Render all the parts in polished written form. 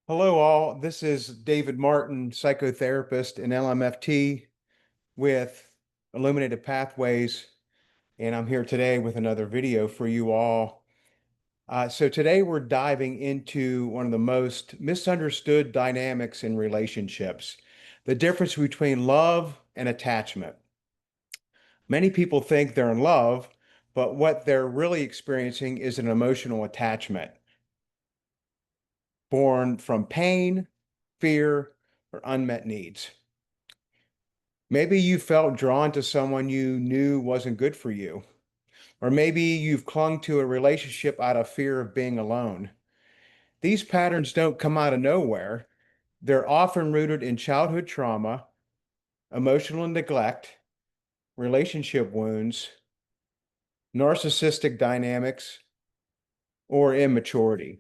Hello, all. This is David Martin, psychotherapist in LMFT with Illuminated Pathways, and I'm here today with another video for you all. So today we're diving into one of the most misunderstood dynamics in relationships, the difference between love and attachment. Many people think they're in love, but what they're really experiencing is an emotional attachment born from pain, fear, or unmet needs. Maybe you felt drawn to someone you knew wasn't good for you, or maybe you've clung to a relationship out of fear of being alone. These patterns don't come out of nowhere. They're often rooted in childhood trauma, emotional neglect, relationship wounds, narcissistic dynamics, or immaturity.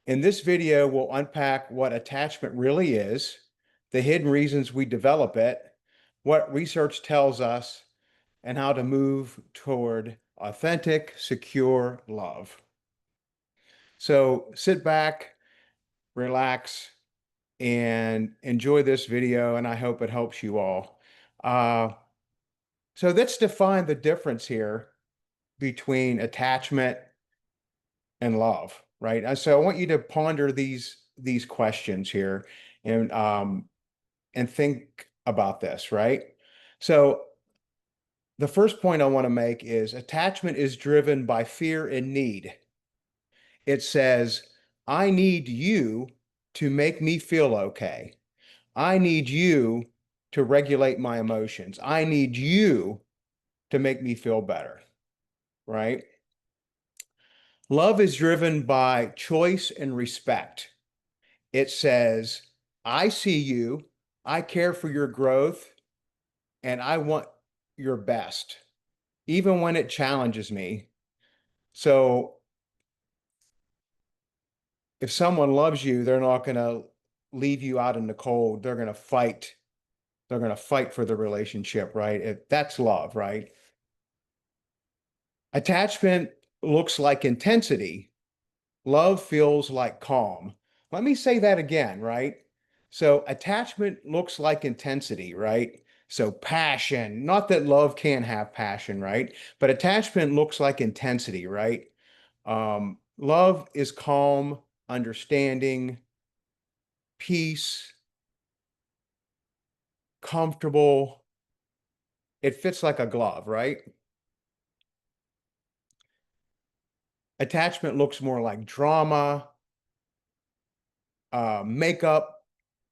In this video, we'll unpack what attachment really is, the hidden reasons we develop it, what research tells us, and how to move toward authentic, secure love. So sit back, relax, and enjoy this video, and I hope it helps you all. Uh, so let's define the difference here between attachment and love, right? So I want you to ponder these questions here and think about this, right? So the first point I want to make is attachment is driven by fear and need. It says, I need you to make me feel okay. I need you to regulate my emotions. I need you to make me feel better, right? Love is driven by choice and respect. It says, I see you, I care for your growth, and I want your best, even when it challenges me. So if someone loves you, they're not going to leave you out in the cold. They're going to fight. They're going to fight for the relationship, right? That's love, right? Attachment looks like intensity. Love feels like calm. Let me say that again, right? So attachment looks like intensity, right? So passion, not that love can't have passion, right? But attachment looks like intensity, right? Love is calm, understanding, peace, comfortable. It fits like a glove, right? Attachment looks more like drama,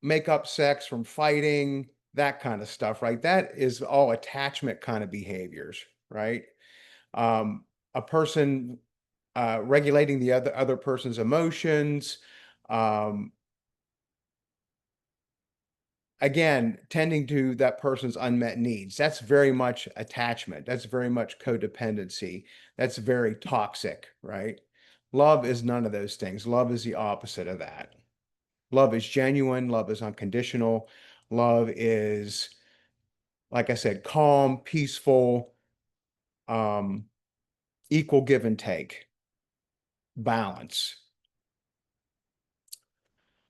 makeup sex from fighting, that kind of stuff, right? That is all attachment kind of behaviors, right? Um, a person regulating the other person's emotions, um, again, tending to that person's unmet needs. That's very much attachment. That's very much codependency. That's very toxic, right? Love is none of those things. Love is the opposite of that. Love is genuine. Love is unconditional. Love is, like I said, calm, peaceful, um, equal give and take, balance.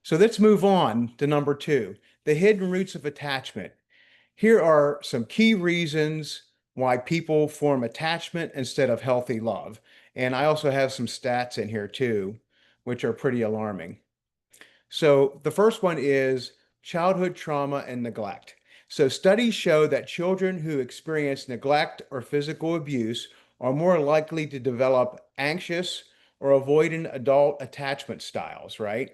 So let's move on to number two, the hidden roots of attachment. Here are some key reasons why people form attachment instead of healthy love. And I also have some stats in here too, which are pretty alarming. So the first one is childhood trauma and neglect. So studies show that children who experience neglect or physical abuse are more likely to develop anxious or avoidant adult attachment styles, right?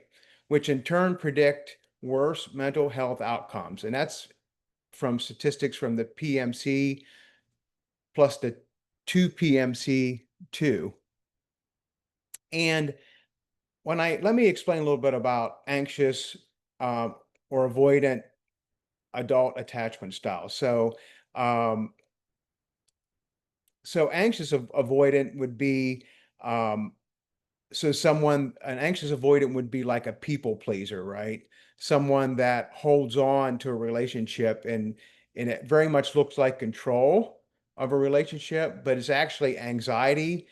Which in turn predict worse mental health outcomes. And that's from statistics from the PMC plus the 2PMC2. And let me explain a little bit about anxious uh, or avoidant adult attachment styles. Um, so anxious avoidant would be um, an anxious avoidant would be like a people pleaser, right? Someone that holds on to a relationship and it very much looks like control of a relationship, but it's actually anxiety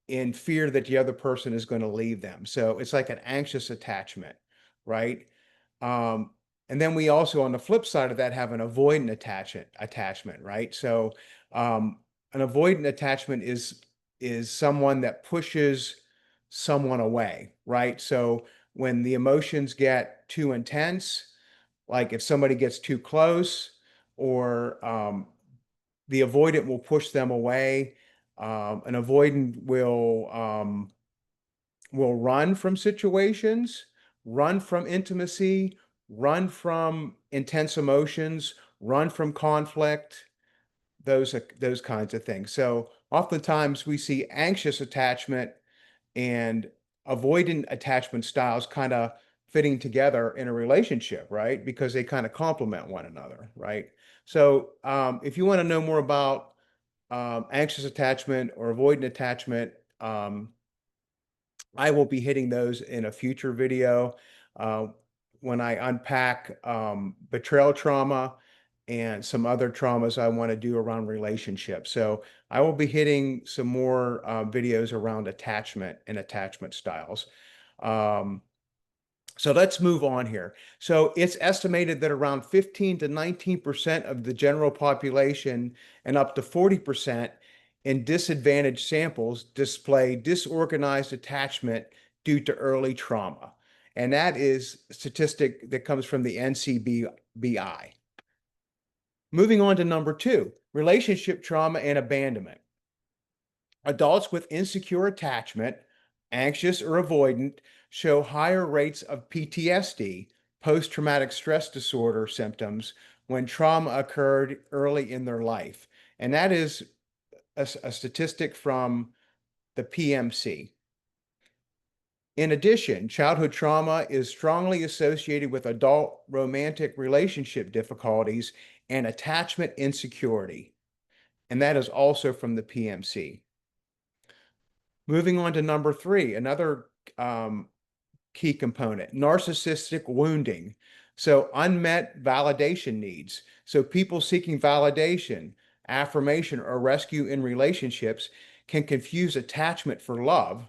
in fear that the other person is going to leave them. So it's like an anxious attachment, right? Um, and then we also, on the flip side of that, have an avoidant attachment, right? So an avoidant attachment is someone that pushes someone away, right? So when the emotions get too intense, like if somebody gets too close, or the avoidant will push them away. An avoidant will run from situations, run from intimacy, run from intense emotions, run from conflict, those kinds of things. So oftentimes we see anxious attachment and avoidant attachment styles kind of fitting together in a relationship, right? Because they kind of complement one another, right? So if you want to know more about anxious attachment or avoidant attachment, I will be hitting those in a future video uh, when I unpack betrayal trauma and some other traumas I want to do around relationships. So I will be hitting some more videos around attachment and attachment styles. Um, so let's move on here. So it's estimated that around 15 to 19% of the general population and up to 40% in disadvantaged samples display disorganized attachment due to early trauma. And that is a statistic that comes from the NCBI. Moving on to number 2, relationship trauma and abandonment. Adults with insecure attachment, anxious or avoidant, show higher rates of PTSD, post-traumatic stress disorder symptoms, when trauma occurred early in their life. And that is a statistic from the PMC. In addition, childhood trauma is strongly associated with adult romantic relationship difficulties and attachment insecurity. And that is also from the PMC. Moving on to number 3, another key component, narcissistic wounding. So unmet validation needs. So people seeking validation, affirmation, or rescue in relationships can confuse attachment for love.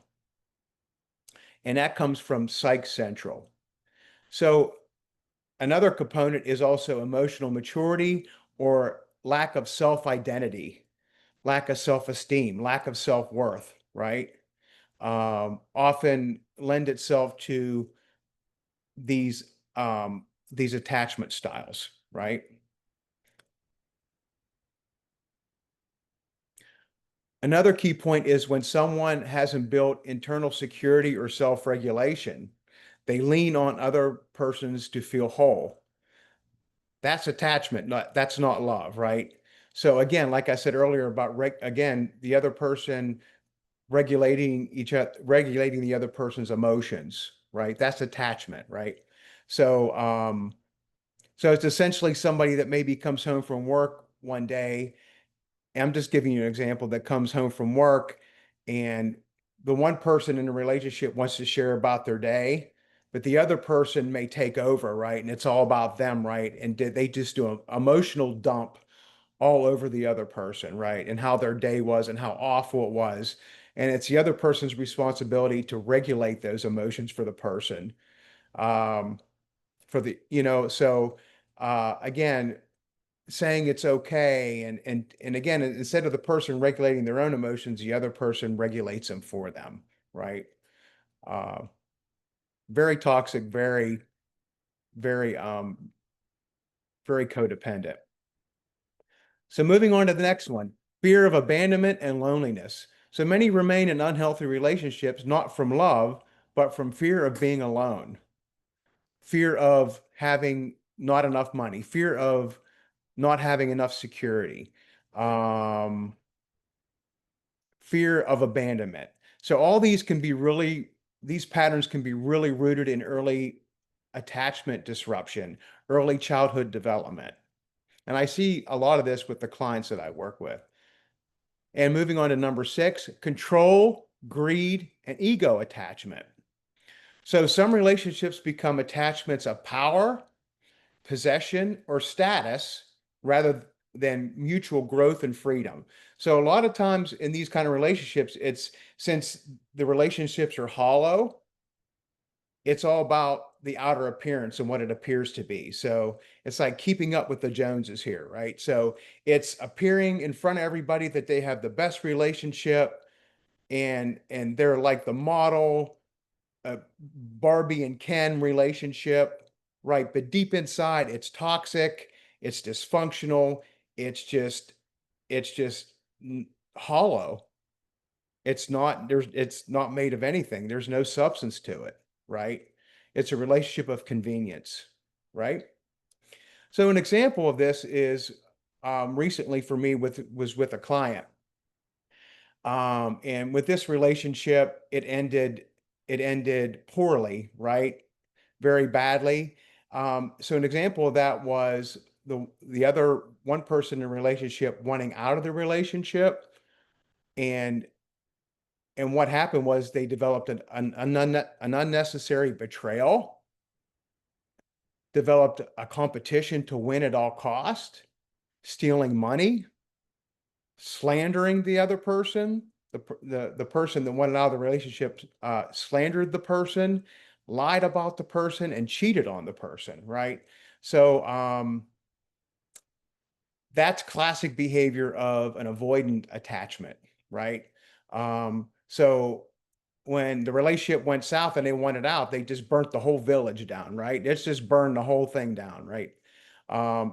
And that comes from Psych Central. So another component is also emotional maturity or lack of self-identity, lack of self-esteem, lack of self-worth, right? Often lend itself to these these attachment styles, right? Another key point is when someone hasn't built internal security or self-regulation, they lean on other persons to feel whole. That's attachment, that's not love, right? So again, like I said earlier about again, the other person regulating the other person's emotions, right? That's attachment, right? So so it's essentially somebody that maybe comes home from work one day. And I'm just giving you an example that comes home from work, and the one person in the relationship wants to share about their day, but the other person may take over, right? And it's all about them, right? And they just do an emotional dump all over the other person, right? And how their day was and how awful it was. And it's the other person's responsibility to regulate those emotions for the person. Um, so again, saying it's okay, and again, instead of the person regulating their own emotions, the other person regulates them for them, right? Uh, very toxic, very, very codependent. So moving on to the next one, fear of abandonment and loneliness. So many remain in unhealthy relationships, not from love, but from fear of being alone, fear of having not enough money, fear of not having enough security, um, fear of abandonment. So all these patterns can be really rooted in early attachment disruption, early childhood development. And I see a lot of this with the clients that I work with. And moving on to number 6, control, greed, and ego attachment. So some relationships become attachments of power, possession, or status rather than mutual growth and freedom. So a lot of times in these kind of relationships, it's since the relationships are hollow, it's all about the outer appearance and what it appears to be. So it's like keeping up with the Joneses here, right? So it's appearing in front of everybody that they have the best relationship, and they're like the model Barbie and Ken relationship, right? But deep inside, it's toxic, it's dysfunctional, it's just, it's just hollow. It's not made of anything. There's no substance to it, right? It's a relationship of convenience, right? So an example of this is recently for me was with a client. And with this relationship, it ended poorly, right? Very badly. So an example of that was the other one person in the relationship wanting out of the relationship, and what happened was they developed an unnecessary betrayal, developed a competition to win at all cost, stealing money, slandering the other person. The person that wanted out of the relationship slandered the person, lied about the person, and cheated on the person, right? So that's classic behavior of an avoidant attachment, right? So when the relationship went south and they wanted out, they just burnt the whole village down, right? It's just burned the whole thing down, right?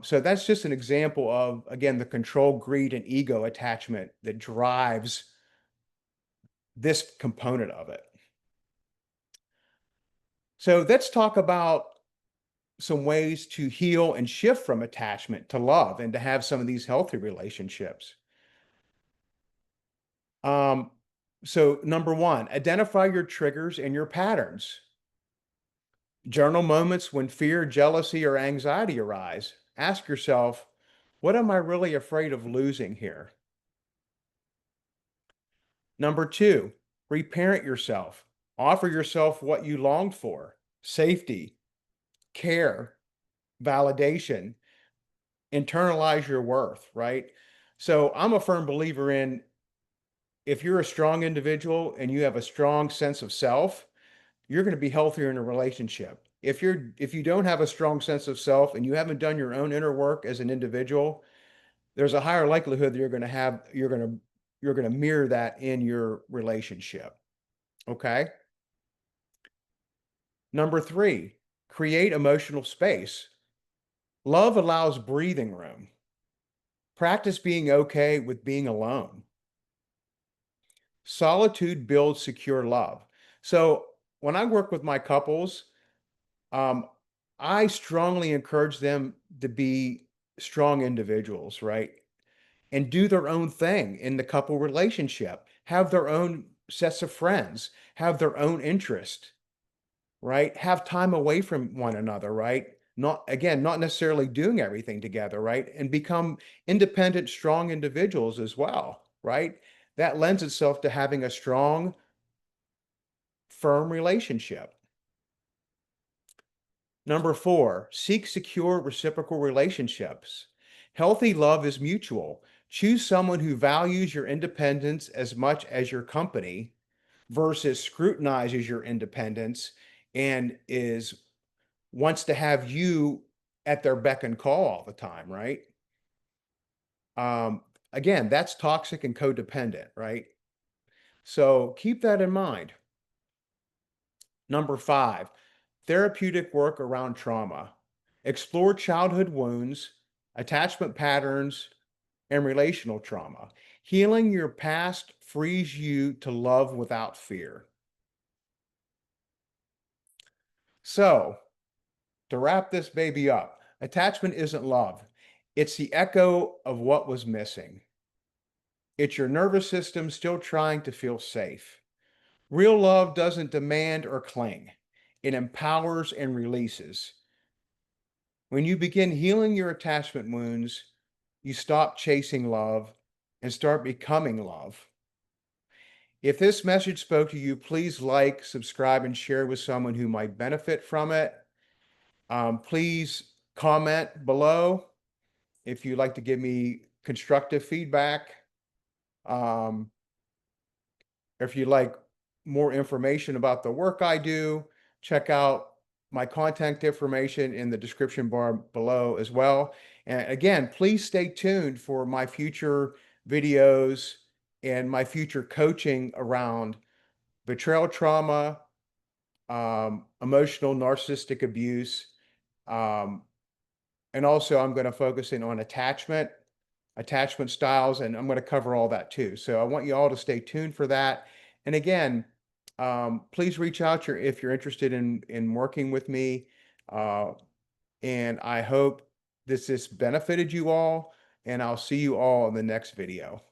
So that's just an example of, again, the control, greed, and ego attachment that drives this component of it. So let's talk about some ways to heal and shift from attachment to love and to have some of these healthy relationships. Um, so number one, identify your triggers and your patterns. Journal moments when fear, jealousy, or anxiety arise. Ask yourself, what am I really afraid of losing here? Number two, reparent yourself. Offer yourself what you longed for: safety, care, validation, internalize your worth, right? So I'm a firm believer in, if you're a strong individual and you have a strong sense of self, you're going to be healthier in a relationship. If you don't have a strong sense of self and you haven't done your own inner work as an individual, there's a higher likelihood that you're going to mirror that in your relationship. Okay? Number three, create emotional space. Love allows breathing room. Practice being okay with being alone. Solitude builds secure love. So when I work with my couples, um, I strongly encourage them to be strong individuals, right? And do their own thing in the couple relationship, have their own sets of friends, have their own interest, right? Have time away from one another, right? Not necessarily doing everything together, right? And become independent, strong individuals as well, right? That lends itself to having a strong, firm relationship. Number four, seek secure reciprocal relationships. Healthy love is mutual. Choose someone who values your independence as much as your company versus scrutinizes your independence and is wants to have you at their beck and call all the time, right? Um, Again, that's toxic and codependent, right? So keep that in mind. Number five, therapeutic work around trauma. Explore childhood wounds, attachment patterns, and relational trauma. Healing your past frees you to love without fear. So, to wrap this baby up, attachment isn't love. It's the echo of what was missing. It's your nervous system still trying to feel safe. Real love doesn't demand or cling. It empowers and releases. When you begin healing your attachment wounds, you stop chasing love and start becoming love. If this message spoke to you, please like, subscribe, and share with someone who might benefit from it. Please comment below if you'd like to give me constructive feedback, um, if you'd like more information about the work I do, check out my contact information in the description bar below as well. And again, please stay tuned for my future videos and my future coaching around betrayal trauma, emotional narcissistic abuse, um, and also I'm going to focus in on attachment styles, and I'm going to cover all that too. So I want you all to stay tuned for that. And again, please reach out if you're interested in working with me. Uh, and I hope this benefited you all, and I'll see you all in the next video.